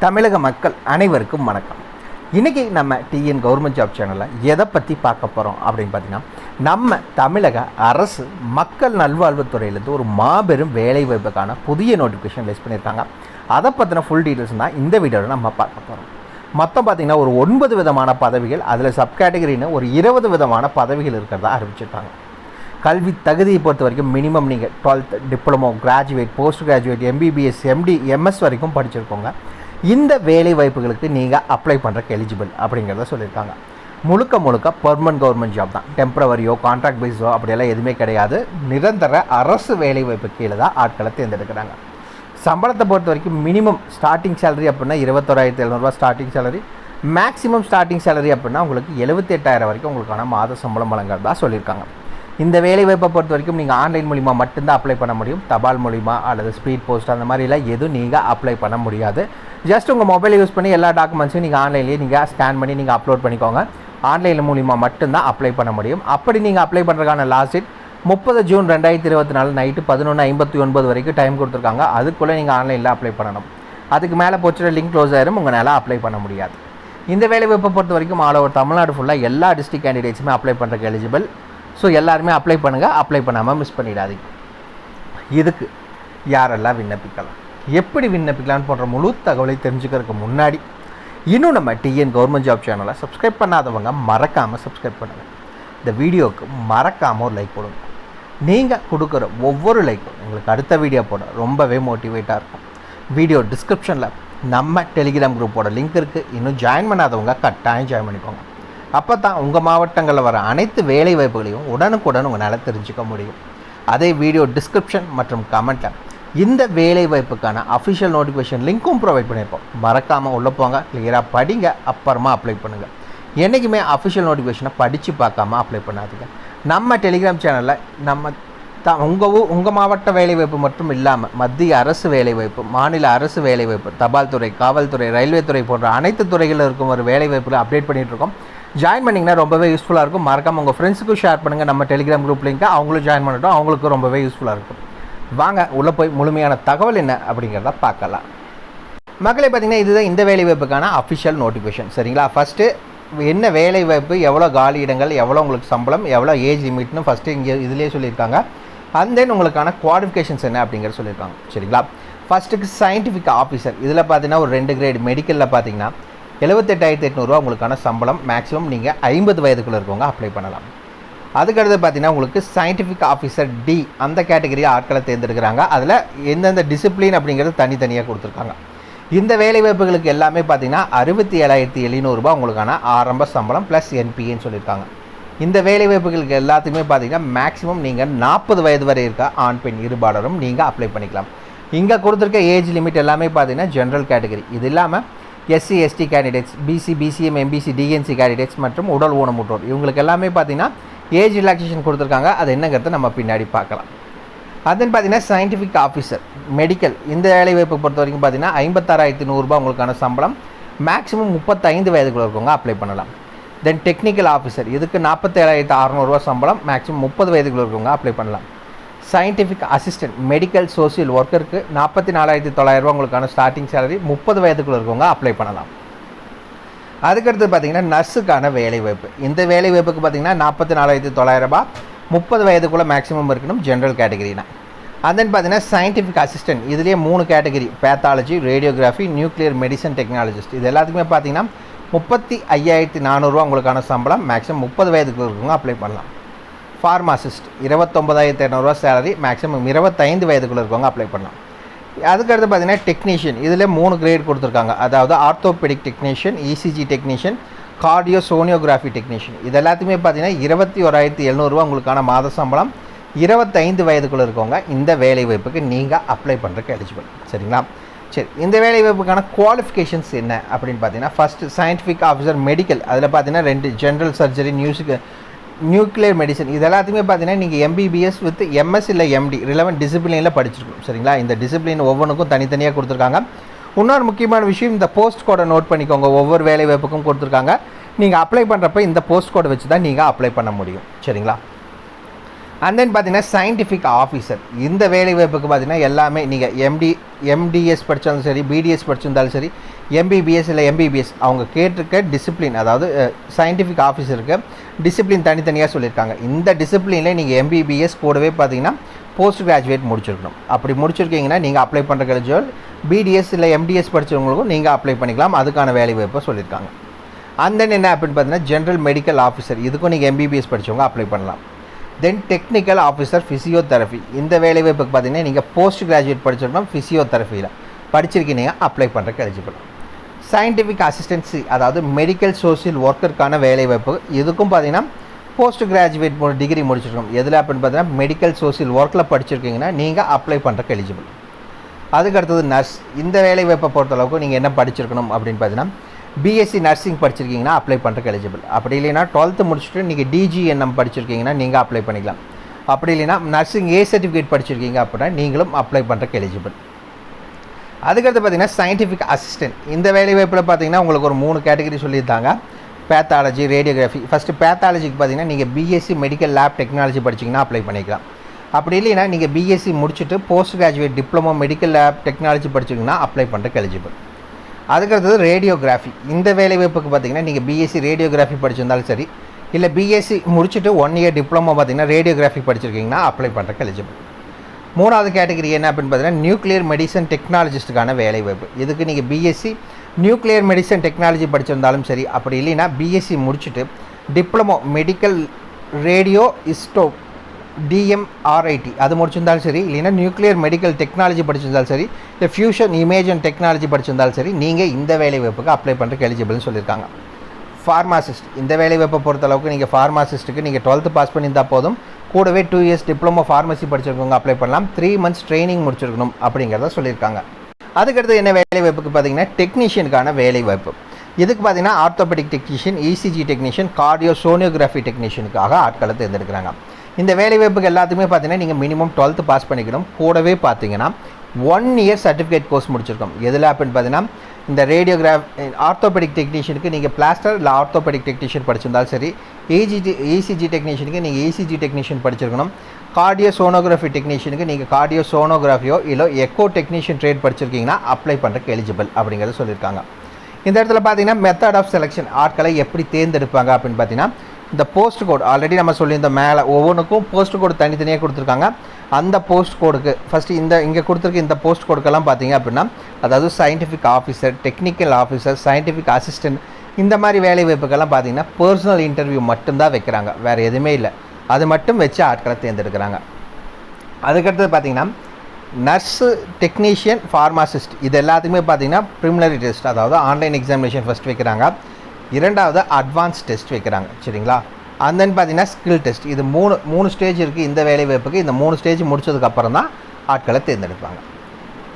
தமிழக மக்கள் அனைவருக்கும் வணக்கம். இன்றைக்கி நம்ம டிஎன் கவர்மெண்ட் ஜாப் சேனலில் எதை பற்றி பார்க்க போகிறோம் அப்படின்னு பார்த்தீங்கன்னா, நம்ம தமிழக அரசு மக்கள் நல்வாழ்வுத்துறையிலேருந்து ஒரு மாபெரும் வேலைவாய்ப்புக்கான புதிய நோட்டிஃபிகேஷன் ரிலீஸ் பண்ணியிருக்காங்க. அதை பற்றின ஃபுல் டீட்டெயில்ஸ் தான் இந்த வீடியோவில் நம்ம பார்க்க போகிறோம். மொத்தம் பார்த்திங்கன்னா ஒரு 9 விதமான பதவிகள், அதில் சப்கேட்டகரின்னு ஒரு 20 விதமான பதவிகள் இருக்கிறதா அறிவிச்சிருக்காங்க. கல்வி தகுதியை பொறுத்த வரைக்கும் மினிமம் நீங்கள் 12th diploma, graduate, post graduate, MBBS, MD, MS வரைக்கும் படிச்சிருக்கோங்க. இந்த வேலை வாய்ப்புகளுக்கு நீங்கள் அப்ளை பண்ணுறக்கு எலிஜிபிள் அப்படிங்கிறத சொல்லியிருக்காங்க. முழுக்க பெர்மனன்ட் கவர்மெண்ட் ஜாப் தான். டெம்பரவரியோ கான்ட்ராக்ட் பேஸோ அப்படியெல்லாம் எதுவுமே கிடையாது. நிரந்தர அரசு வேலை வாய்ப்பு கீழே தான் ஆட்களை தேர்ந்தெடுக்கிறாங்க. சம்பளத்தை பொறுத்த வரைக்கும் மினிமம் ஸ்டார்டிங் சேலரி அப்படின்னா 21,700 starting salary, maximum starting salary அப்படின்னா உங்களுக்கு 78,000 வரைக்கும் உங்களுக்கான மாத சம்பளம் வழங்குறதா சொல்லியிருக்காங்க. இந்த வேலைவாய்ப்பை பொறுத்த வரைக்கும் நீங்கள் ஆன்லைன் மூலிமா மட்டும்தான் அப்ளை பண்ண முடியும். தபால் மூலிமா அல்லது ஸ்பீட் போஸ்ட் அந்த மாதிரிலாம் எதுவும் நீங்கள் அப்ளை பண்ண முடியாது. ஜஸ்ட் உங்கள் மொபைலை யூஸ் பண்ணி எல்லா டாக்குமெண்ட்ஸையும் நீங்கள் ஆன்லைன்லேயே நீங்கள் ஸ்கேன் பண்ணி நீங்கள் அப்லோட் பண்ணிக்கோங்க. ஆன்லைன் மூலிமா மட்டும்தான் அப்ளை பண்ண முடியும். அப்படி நீங்கள் அப்ளை பண்ணுறதுக்கான லாஸ்ட் டேட் 30 ஜூன் 2024 நைட்டு 11:59 வரைக்கும் டைம் கொடுத்துருக்காங்க. அதுக்குள்ளே நீங்கள் ஆன்லைனில் அப்ளை பண்ணணும். அதுக்கு மேலே போச்சுட்டு லிங்க் க்ளோஸ் ஆயிரும், உங்களால் அப்ளை பண்ண முடியாது. இந்த வேலைவாய்ப்பை பொறுத்த வரைக்கும் ஆல் ஓவர் தமிழ்நாடு ஃபுல்லாக எல்லா டிஸ்ட்ரிக்ட் கேண்டிடேட்ஸுமே அப்ளை பண்ணுறதுக்கு எலிஜிபிள். ஸோ எல்லாருமே அப்ளை பண்ணுங்கள். அப்ளை பண்ணாமல் மிஸ் பண்ணிடாதீங்க. இதுக்கு யாரெல்லாம் விண்ணப்பிக்கலாம், எப்படி விண்ணப்பிக்கலான்னு போன்ற முழு தகவலை தெரிஞ்சுக்கிறதுக்கு முன்னாடி இன்னும் நம்ம டிஎன் கவர்மெண்ட் ஜாப் சேனலை சப்ஸ்கிரைப் பண்ணாதவங்க மறக்காமல் சப்ஸ்கிரைப் பண்ணுங்கள். இந்த வீடியோவுக்கு மறக்காமல் ஒரு லைக் போடுங்க. நீங்கள் கொடுக்குற ஒவ்வொரு லைக்கும் உங்களுக்கு அடுத்த வீடியோ போட ரொம்பவே மோட்டிவேட்டாக இருக்கும். வீடியோ டிஸ்கிரிப்ஷனில் நம்ம டெலிகிராம் குரூப்போட லிங்க் இருக்குது. இன்னும் ஜாயின் பண்ணாதவங்க கட்டாயம் ஜாயின் பண்ணிக்கோங்க. அப்போ தான் உங்கள் மாவட்டங்களில் வர அனைத்து வேலை வாய்ப்புகளையும் உடனுக்குடன் உங்களால் தெரிஞ்சுக்க முடியும். அதே வீடியோ டிஸ்கிரிப்ஷன் மற்றும் கமெண்ட்டில் இந்த வேலை வாய்ப்புக்கான அஃபிஷியல் நோட்டிஃபிகேஷன் லிங்க்கும் ப்ரொவைட் பண்ணியிருப்போம். மறக்காமல் உள்ளே போங்க, கிளியராக படிங்க, அப்புறமா அப்ளை பண்ணுங்கள். என்றைக்குமே அஃபிஷியல் நோட்டிஃபிகேஷனை படித்து பார்க்காம அப்ளை பண்ணாதீங்க. நம்ம டெலிகிராம் சேனலில் நம்ம உங்கள் மாவட்ட வேலைவாய்ப்பு மட்டும் இல்லாமல் மத்திய அரசு வேலைவாய்ப்பு, மாநில அரசு வேலைவாய்ப்பு, தபால் துறை, காவல்துறை, ரயில்வே துறை போன்ற அனைத்து துறைகளில் இருக்கும் ஒரு வேலைவாய்ப்பில் அப்டேட் பண்ணிகிட்ருக்கோம். ஜாயின் பண்ணிங்கன்னா ரொம்பவே யூஸ்ஃபுல்லாக இருக்கும். மறக்காமல் உங்கள் ஃப்ரெண்ட்ஸுக்கும் ஷேர் பண்ணுங்கள். நம்ம டெலிகிராம் குரூப் லிங்க்கை அவங்களும் ஜாயின் பண்ணட்டும், அவங்களுக்கும் ரொம்பவே யூஸ்ஃபுல்லாக இருக்கும். வாங்க உள்ளே போய் முழுமையான தகவல் என்ன அப்படிங்கிறத பார்க்கலாம். மக்களே பார்த்திங்கன்னா இதுதான் இந்த வேலைவாய்ப்புக்கான அஃபிஷியல் நோட்டிஃபிகேஷன். சரிங்களா? ஃபஸ்ட்டு என்ன வேலைவாய்ப்பு, எவ்வளோ காலி இடங்கள், எவ்வளோ உங்களுக்கு சம்பளம், எவ்வளோ ஏஜ் லிமிட்னு ஃபஸ்ட்டு இங்கே இதிலே சொல்லியிருக்காங்க. அண்ட் தென் உங்களுக்கான குவாலிஃபிகேஷன்ஸ் என்ன அப்படிங்கிறத சொல்லியிருக்காங்க. சரிங்களா? ஃபஸ்ட்டுக்கு சயின்டிஃபிக் ஆஃபீஸர், இதில் பார்த்தீங்கன்னா ஒரு 2 கிரேட். மெடிக்கலில் பார்த்தீங்கன்னா 78,800 உங்களுக்கான சம்பளம். மேக்ஸிமம் நீங்கள் 50 வயதுக்குள்ளே இருக்கவங்க அப்ளை பண்ணலாம். அதுக்கடுத்து பார்த்தீங்கன்னா உங்களுக்கு சயின்டிஃபிக் ஆஃபீஸர் டி, அந்த கேட்டகரியில் ஆட்களை தேர்ந்தெடுக்கிறாங்க. அதில் எந்தெந்த டிசிப்ளின் அப்படிங்கிறது தனித்தனியாக கொடுத்துருக்காங்க. இந்த வேலைவாய்ப்புகளுக்கு எல்லாமே பார்த்தீங்கன்னா 67,700 உங்களுக்கான ஆரம்ப சம்பளம் ப்ளஸ் என்பின்னு சொல்லியிருக்காங்க. இந்த வேலைவாய்ப்புகளுக்கு எல்லாத்துக்குமே பார்த்தீங்கன்னா மேக்ஸிமம் நீங்கள் 40 வயது வரை இருக்க ஆண் பெண் இருபாலரும் நீங்கள் அப்ளை பண்ணிக்கலாம். இங்கே கொடுத்துருக்க ஏஜ் லிமிட் எல்லாமே பார்த்தீங்கன்னா ஜென்ரல் கேட்டகரி. இது இல்லாமல் SC ST candidates, BC, BCM, MBC, DNC candidates மற்றும் உடல் ஊனமுற்றோர் இவங்களுக்கு எல்லாமே பார்த்தீங்கன்னா ஏஜ் ரிலாக்ஸேஷன் கொடுத்துருக்காங்க. அது என்னங்கிறத நம்ம பின்னாடி பார்க்கலாம். அதுன்னு பார்த்தீங்கன்னா சயின்டிஃபிக் ஆஃபீஸர் மெடிக்கல், இந்த வேலைவாய்ப்பை பொறுத்த வரைக்கும் பார்த்தீங்கன்னா 56,100 உங்களுக்கான சம்பளம். மேக்ஸிமம் 35 வயதுக்குள்ள இருக்கவங்க அப்ளை பண்ணலாம். தென் டெக்னிக்கல் ஆஃபீஸர், இதுக்கு 47,600 சம்பளம். மேக்ஸிமம் 30 வயதுக்குள்ள இருக்கவங்க அப்ளை பண்ணலாம். சயின்டிஃபிக் அசிஸ்டன்ட் மெடிக்கல் சோசியல் ஒர்க்கருக்கு 44,900 உங்களுக்கான ஸ்டார்டிங் சேலரி. 30 வயதுக்குள்ள இருக்கவங்க அப்ளை பண்ணலாம். அதுக்கடுத்து பார்த்தீங்கன்னா நர்ஸுக்கான வேலைவாய்ப்பு. இந்த வேலைவாய்ப்புக்கு பார்த்தீங்கன்னா 44,900, 30 வயதுக்குள்ளே மேக்ஸிமம் இருக்கணும், ஜென்ரல் கேட்டகரினா. அண்ட் தென் பார்த்தீங்கன்னா சயின்டிஃபிக் அசிஸ்டன்ட், இதுலேயே 3 category: pathology, radiography, nuclear medicine technologist. இது எல்லாத்துக்குமே பார்த்தீங்கன்னா 35,400 உங்களுக்கான சம்பளம். மேக்ஸிமம் 30 வயதுக்குள்ள இருக்கவங்க அப்ளை பண்ணலாம். Pharmacist 29,800 salary. மேக்ஸிமம் 25 வயதுக்குள்ளே இருக்கவங்க அப்ளை பண்ணலாம். அதுக்கடுத்து பார்த்தீங்கன்னா டெக்னீஷியன், இதில் 3 கிரேட் கொடுத்துருக்காங்க. அதாவது orthopaedic technician, ECG technician, cardio sonography technician. இது எல்லாத்துக்குமே பார்த்தீங்கன்னா 21,700 உங்களுக்கான மாத சம்பளம். 25 வயதுக்குள்ளே இருக்கவங்க இந்த வேலைவாய்ப்புக்கு நீங்கள் அப்ளை பண்ணுறதுக்கு எலிஜிபிள். சரிங்களா? சரி, இந்த வேலைவாய்ப்புக்கான குவாலிஃபிகேஷன்ஸ் என்ன அப்படின்னு பார்த்தீங்கன்னா ஃபஸ்ட்டு சயின்டிஃபிக் ஆஃபீஸர் மெடிக்கல், அதில் பார்த்தீங்கன்னா 2 ஜென்ரல் சர்ஜரி, நியூக்ளியர் மெடிசன். இது எல்லாத்துக்குமே பார்த்தீங்கன்னா நீங்கள் எம்பிபிஎஸ் வித் எம்எஸ் இல்லை எம்டி ரிலவெண்ட் டிசிப்ளினில் படிச்சிருக்கணும். சரிங்களா? இந்த டிசிப்ளின் ஒவ்வொன்றுக்கும் தனித்தனியாக கொடுத்துருக்காங்க. இன்னொரு முக்கியமான விஷயம், இந்த போஸ்ட் கோடை நோட் பண்ணிக்கோங்க. ஒவ்வொரு வேலை வாய்ப்புக்கும் கொடுத்துருக்காங்க. நீங்கள் அப்ளை பண்ணுறப்ப இந்த போஸ்ட் கோடை வச்சு தான் நீங்கள் அப்ளை பண்ண முடியும். சரிங்களா? அண்ட் தென் பார்த்தீங்கன்னா சயின்டிஃபிக் ஆஃபீஸர். இந்த வேலை வாய்ப்புக்கு பார்த்தீங்கன்னா எல்லாமே நீங்கள் எம்டிஎஸ் படித்தாலும் சரி, பிடிஎஸ் படிச்சிருந்தாலும் சரி, எம்பிபிஎஸ் இல்லை எம்பிபிஎஸ் அவங்க கேட்டிருக்க டிசிப்ளின், அதாவது சயின்டிஃபிக் ஆஃபீஸருக்கு டிசிப்ளின் தனித்தனியாக சொல்லியிருக்காங்க. இந்த டிசிப்ளினில் நீங்கள் எம்பிபிஎஸ் கூடவே பார்த்தீங்கன்னா போஸ்ட் கிராஜுவேட் முடிச்சிருக்கணும். அப்படி முடிச்சிருக்கீங்கன்னா நீங்கள் அப்ளை பண்ணுற எலிஜிபிள். பிடிஎஸ் இல்லை எம்டிஎஸ் படித்தவங்களுக்கும் நீங்கள் அப்ளை பண்ணிக்கலாம். அதுக்கான வேலை வாய்ப்பை சொல்லியிருக்காங்க. அண்ட் தென் என்ன அப்படின்னு பார்த்தீங்கன்னா ஜென்ரல் மெடிக்கல் ஆஃபீஸர், இதுக்கும் நீங்கள் எம்பிபிஎஸ் படித்தவங்க அப்ளை பண்ணலாம். தென் டெக்னிக்கல் ஆஃபீஸர் ஃபிசியோதெரபி, இந்த வேலை வாய்ப்புக்கு பார்த்தீங்கன்னா நீங்கள் போஸ்ட் கிராஜுவேட் படிச்சிருக்கணும். ஃபிசியோதெரபியில் படிச்சிருக்கீங்க அப்ளை பண்ணுறக்கு எலிஜிபிள். சயின்டிஃபிக் அசிஸ்டன்சி, அதாவது மெடிக்கல் சோஷியல் ஒர்க்கருக்கான வேலை வாய்ப்பு, இதுக்கும் பார்த்தீங்கன்னா போஸ்ட் கிராஜுவேட் டிகிரி முடிச்சிருக்கணும். எதில் அப்படின்னு பார்த்தீங்கன்னா மெடிக்கல் சோஷியல் ஒர்க்கில் படிச்சிருக்கீங்கன்னா நீங்கள் அப்ளை பண்ணுறக்கு எலிஜிபிள். அதுக்கு அடுத்தது நர்ஸ், இந்த வேலை வாய்ப்பை பொறுத்தளவுக்கு நீங்கள் என்ன படிச்சிருக்கணும் அப்படின்னு பார்த்தீங்கன்னா பிஎஸ்சி நர்சிங் படிச்சிருக்கீங்கன்னா அப்ளை பண்ணுறக்கு எலிஜிபிள். அப்படி இல்லைன்னா 12th முடிச்சுட்டு நீங்கள் டிஜிஎன்எம் படிச்சிருக்கீங்கன்னா நீங்கள் அப்ளை பண்ணிக்கலாம். அப்படி இல்லைன்னா நர்சிங் ஏ சர்டிஃபிகேட் படிச்சிருக்கீங்க அப்படின்னா நீங்களும் அப்ளை பண்ணுறக்கு எலிஜிபிள். அதுக்கடுத்து பார்த்தீங்கன்னா சயின்டிஃபிக் அசிஸ்டன்ட், இந்த வேலை வாய்ப்பில் பார்த்தீங்கன்னா உங்களுக்கு ஒரு 3 கேட்டகரி சொல்லியிருந்தாங்க. Pathology, radiography. ஃபஸ்ட்டு பேத்தாலஜிக்கு பார்த்தீங்கன்னா நீங்கள் பிஎஸ்சி மெடிக்கல் லேப் டெக்னாலஜி படிச்சிங்கன்னா அப்ளை பண்ணிக்கலாம். அப்படி இல்லைன்னா நீங்கள் பிஎஸ்சி முடிச்சுட்டு post graduate diploma medical lab technology படிச்சிங்கன்னா அப்ளை பண்ணுறக்கு எலிஜிபிள். அதுக்கடுத்தது ரேடியோகிராஃபி, இந்த வேலை வாய்ப்புக்கு பார்த்தீங்கன்னா நீங்கள் பிஎஸ்சி ரேடியோகிராஃபி படிச்சிருந்தாலும் சரி, இல்லை பிஎஸ்சி முடிச்சுட்டு 1 இயர் டிப்ளமோ பார்த்தீங்கன்னா ரேடியோகிராஃபி படிச்சிருக்கீங்கன்னா அப்ளை பண்ணுறக்கு எலிஜிபிள். 3வது கேட்டகரி என்ன அப்படின்னு பார்த்தீங்கன்னா நியூக்ளியர் மெடிசன் டெக்னாலஜிஸ்ட்டுக்கான வேலை வாய்ப்பு. இதுக்கு நீங்கள் பிஎஸ்சி நியூக்ளியர் மெடிசன் டெக்னாலஜி படிச்சிருந்தாலும் சரி, அப்படி இல்லைன்னா பிஎஸ்சி முடிச்சுட்டு டிப்ளமோ மெடிக்கல் ரேடியோ இஸ்டோ டிஎம்ஆர்ஐடி அது முடிச்சிருந்தாலும் சரி, இல்லைன்னா நியூக்ளியர் மெடிக்கல் டெக்னாலஜி படிச்சிருந்தாலும் சரி, இல்லை ஃபியூஷன் இமேஜ் அண்ட் டெக்னாலஜி படிச்சிருந்தாலும் சரி, நீங்கள் இந்த வேலை வாய்ப்புக்கு அப்ளை பண்ணுறதுக்கு எலிஜிபிள்னு சொல்லியிருக்காங்க. ஃபார்மாசிஸ்ட், இந்த வேலை வாய்ப்பை பொறுத்தளவுக்கு நீங்கள் ஃபார்மாசிஸ்ட்டுக்கு நீங்கள் 12th பாஸ் பண்ணியிருந்தால் போதும். கூடவே 2 இயர்ஸ் டிப்ளமோ ஃபார்மசி படிச்சிருக்கவங்க அப்ளை பண்ணலாம். 3 months ட்ரைனிங் முடிச்சிருக்கணும் அப்படிங்கிறத சொல்லியிருக்காங்க. அதுக்கடுத்து என்ன வேலை வாய்ப்புக்கு பார்த்தீங்கன்னா டெக்னீஷியனுக்கான வேலை வாய்ப்பு. இதுக்கு பார்த்தீங்கன்னா orthopaedic technician, ECG technician, cardio sonography டெக்னீஷியனுக்காக ஆட்களை தேர்ந்தெடுக்கிறாங்க. இந்த வேலை வாய்ப்புக்கு எல்லாத்துக்குமே பார்த்தீங்கன்னா நீங்கள் மினிமம் 12th பாஸ் பண்ணிக்கணும். கூடவே பார்த்தீங்கன்னா 1 இயர் சர்டிஃபிகேட் கோர்ஸ் முடிச்சிருக்கோம். எதில் அப்படின்னு பார்த்தீங்கன்னா இந்த ஆர்த்தோபெடிக் டெக்னீஷியனுக்கு நீங்கள் பிளாஸ்டர் இல்லை ஆர்த்தோபெடிக் டெக்னீஷியன் படிச்சிருந்தாலும் சரி, இசிஜி டெக்னீஷியனுக்கு நீங்கள் இசிஜி டெக்னீஷியன் படிச்சிருக்கணும். கார்டியோ சோனோகிராஃபி டெக்னீஷியனுக்கு நீங்கள் கார்டியோ சோனோகிராஃபியோ இல்லை எக்கோ டெக்னீஷியன் ட்ரேட் படிச்சிருக்கீங்கன்னா அப்ளை பண்ணுறதுக்கு எலிஜிபிள் அப்படிங்கிறத சொல்லியிருக்காங்க. இந்த இடத்துல பார்த்தீங்கன்னா மெத்தட் ஆஃப் செலெக்ஷன், ஆட்களை எப்படி தேர்ந்தெடுப்பாங்க அப்படின்னு பார்த்தீங்கன்னா இந்த போஸ்ட் கோட் ஆல்ரெடி நம்ம சொல்லியிருந்த மேலே ஒவ்வொன்றுக்கும் போஸ்ட் கோடு தனித்தனியாக கொடுத்துருக்காங்க. அந்த போஸ்ட் கோடுக்கு ஃபஸ்ட்டு இங்கே கொடுத்துருக்க இந்த போஸ்ட் கோடுக்கெல்லாம் பார்த்தீங்க அப்படின்னா அதாவது scientific officer, technical officer, scientific assistant, இந்த மாதிரி வேலை வாய்ப்புக்கெல்லாம் பார்த்தீங்கன்னா பர்சனல் இன்டர்வியூ மட்டும்தான் வைக்கிறாங்க, வேறு எதுவுமே இல்லை. அது மட்டும் வச்சு ஆட்களை தேர்ந்தெடுக்கிறாங்க. அதுக்கடுத்தது பார்த்தீங்கன்னா நர்ஸு, டெக்னீஷியன், ஃபார்மாசிஸ்ட் இது எல்லாத்துக்குமே பார்த்தீங்கன்னா ப்ரிலிமினரி டெஸ்ட், அதாவது ஆன்லைன் எக்ஸாமினேஷன் ஃபஸ்ட் வைக்கிறாங்க. 2வது அட்வான்ஸ் டெஸ்ட் வைக்கிறாங்க. சரிங்களா? அண்ட் தென் பார்த்தீங்கன்னா ஸ்கில் டெஸ்ட். இது மூணு ஸ்டேஜ் இருக்குது இந்த வேலை வாய்ப்புக்கு. இந்த 3 ஸ்டேஜ் முடிச்சதுக்கப்புறம் தான் ஆட்களை தேர்ந்தெடுப்பாங்க.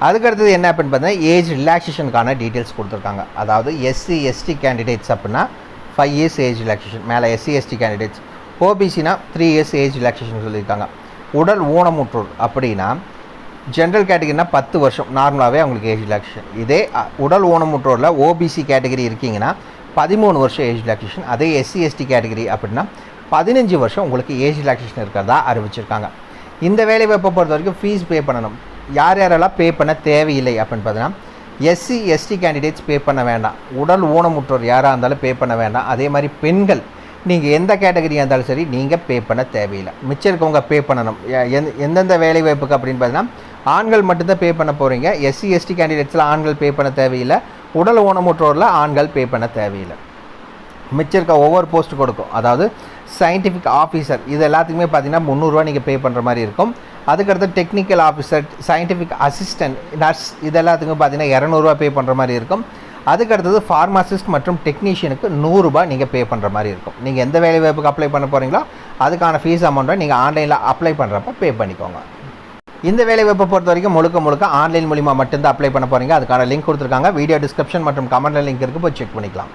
அதுக்கடுத்தது என்ன அப்படின்னு பார்த்தீங்கன்னா ஏஜ் ரிலாக்ஸேஷனுக்கான டீட்டெயில்ஸ் கொடுத்துருக்காங்க. அதாவது எஸ்சி எஸ்டி கேண்டிடேட்ஸ் அப்படின்னா 5 years ஏஜ் ரிலாக்ஸேஷன், மேலே எஸ்சி எஸ்டி கேண்டிடேட்ஸ். ஓபிசினா 3 years ஏஜ் ரிலாக்ஸேஷன் சொல்லியிருக்காங்க. உடல் ஊனமுற்றோர் அப்படின்னா ஜென்ரல் கேட்டகரினா 10 வருஷம் நார்மலாகவே அவங்களுக்கு ஏஜ் ரிலாக்ஸேஷன். இதே உடல் ஊனமுற்றோரில் ஓபிசி கேட்டகரி இருக்கீங்கன்னா 13 வருஷம் ஏஜ் ரிலாக்ஸேஷன். அதே எஸ்சி எஸ்டி கேட்டகரி அப்படின்னா 15 வருஷம் உங்களுக்கு ஏஜ் ரிலாக்ஸேஷன் இருக்கிறதா அறிவிச்சிருக்காங்க. இந்த வேலை வாய்ப்பை பொறுத்த வரைக்கும் ஃபீஸ் பே பண்ணணும். யாரெல்லாம் பே பண்ண தேவையில்லை அப்படின்னு பார்த்தீங்கன்னா எஸ்சி எஸ்டி கேண்டிடேட்ஸ் பே பண்ண வேண்டாம். உடல் ஊனமுற்றோர் யாராக இருந்தாலும் பே பண்ண வேண்டாம். அதே மாதிரி பெண்கள் நீங்கள் எந்த கேட்டகரியாக இருந்தாலும் சரி நீங்கள் பே பண்ண தேவையில்லை. மிச்சம் இருக்கவங்க பே பண்ணணும். எந்தெந்த வேலை வாய்ப்புக்கு அப்படின்னு பார்த்தீங்கன்னா ஆண்கள் மட்டும்தான் பே பண்ண போகிறீங்க. எஸ்சி எஸ்டி கேண்டிடேட்ஸில் ஆண்கள் பே பண்ண தேவையில்லை. உடல் ஊனமுற்றோரில் ஆண்கள் பே பண்ண தேவையில்லை. மிச்சம் இருக்க ஒவ்வொரு போஸ்ட் கொடுக்கும். அதாவது சயின்டிஃபிக் ஆஃபீஸர் இது எல்லாத்துக்குமே பார்த்தீங்கன்னா 300 ரூபா நீங்கள் பே பண்ணுற மாதிரி இருக்கும். அதுக்கடுத்து technical officer, scientific assistant, nurse இது எல்லாத்துக்கும் பார்த்தீங்கன்னா 200 ரூபா பே பண்ணுற மாதிரி இருக்கும். அதுக்கடுத்தது ஃபார்மாசிஸ்ட் மற்றும் டெக்னீஷியனுக்கு 100 ரூபா நீங்கள் பே பண்ணுற மாதிரி இருக்கும். நீங்கள் எந்த வேலை வாய்ப்புக்கு அப்ளை பண்ண போகிறீங்களோ அதுக்கான ஃபீஸ் அமௌண்ட்டை நீங்கள் ஆன்லைனில் அப்ளை பண்ணுறப்ப பே பண்ணிக்கோங்க. இந்த வேலை வாய்ப்பை பொறுத்த வரைக்கும் முழுக்க ஆன்லைன் மூலிமா மட்டும்தான் அப்ளை பண்ண போகிறீங்க. அதுக்கான லிங்க் கொடுத்துருக்காங்க. வீடியோ டிஸ்கிரிப்ஷன் மற்றும் கமெண்ட்டில் லிங்க் இருக்குது, போய் செக் பண்ணிக்கலாம்.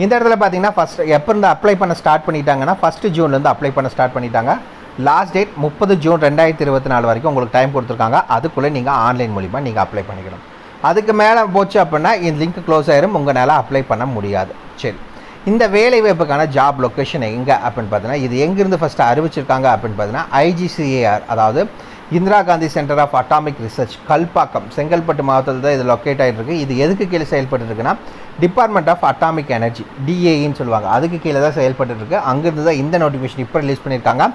இந்த இடத்துல பார்த்தீங்கன்னா ஃபஸ்ட் எப்போ இருந்து அப்ளை பண்ண ஸ்டார்ட் பண்ணிட்டாங்கன்னா 1 ஜூன்லேருந்து அப்ளை பண்ண ஸ்டார்ட் பண்ணிட்டாங்க. லாஸ்ட் டேட் 30 ஜூன் 2024 வரைக்கும் உங்களுக்கு டைம் கொடுத்துருக்காங்க. அதுக்குள்ளே நீங்கள் ஆன்லைன் மூலிமா நீங்கள் அப்ளை பண்ணிக்கணும். அதுக்கு மேலே போச்சு அப்படின்னா இந்த லிங்க் க்ளோஸ் ஆயிரும், உங்களால் அப்ளை பண்ண முடியாது. சரி, இந்த வேலை வாய்ப்புக்கான ஜாப் லொக்கேஷன் எங்கே அப்படின்னு பார்த்தீங்கன்னா, இது எங்கேருந்து ஃபஸ்ட்டு அறிவிச்சிருக்காங்க அப்படின்னு பார்த்தீங்கன்னா, IGCAR, அதாவது Indira Gandhi centre of atomic research, Kalpakkam, Chengalpattu மாவட்டத்தில் தான் இது லொக்கேட் ஆகிட்டு இருக்குது. இது எதுக்கு கீழே செயல்பட்டு இருக்குன்னா, டிபார்ட்மெண்ட் ஆஃப் அட்டாமிக் எனர்ஜி, DAEன்னு சொல்லுவாங்க, அதுக்கு கீழே தான் செயல்பட்டு இருக்குது. அங்கேருந்து தான் இந்த நோட்டிஃபிகேஷன் இப்போ ரிலீஸ் பண்ணியிருக்காங்க.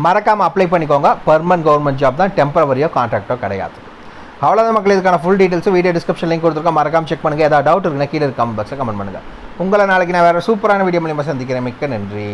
மறக்காமல் அப்ளை பண்ணிக்கோங்க. பெர்மனன்ட் கவர்மெண்ட் ஜாப் தான், டெம்பரவரியோ கான்ட்ராக்டோ கிடையாது. அவ்வளோதான் மக்கள். இதுக்கான full details video description link கொடுத்துருக்கோம். மறக்காமல் செக் பண்ணுங்கள். ஏதாவது டவுட் இருக்குன்னா கீழே கமெண்ட் பாக்ஸில் கமெண்ட் பண்ணுங்கள். உங்களை நாளைக்கு நான் வேறு சூப்பரான வீடியோ மூலியமாக சந்திக்கிறேன். மிக்க நன்றி.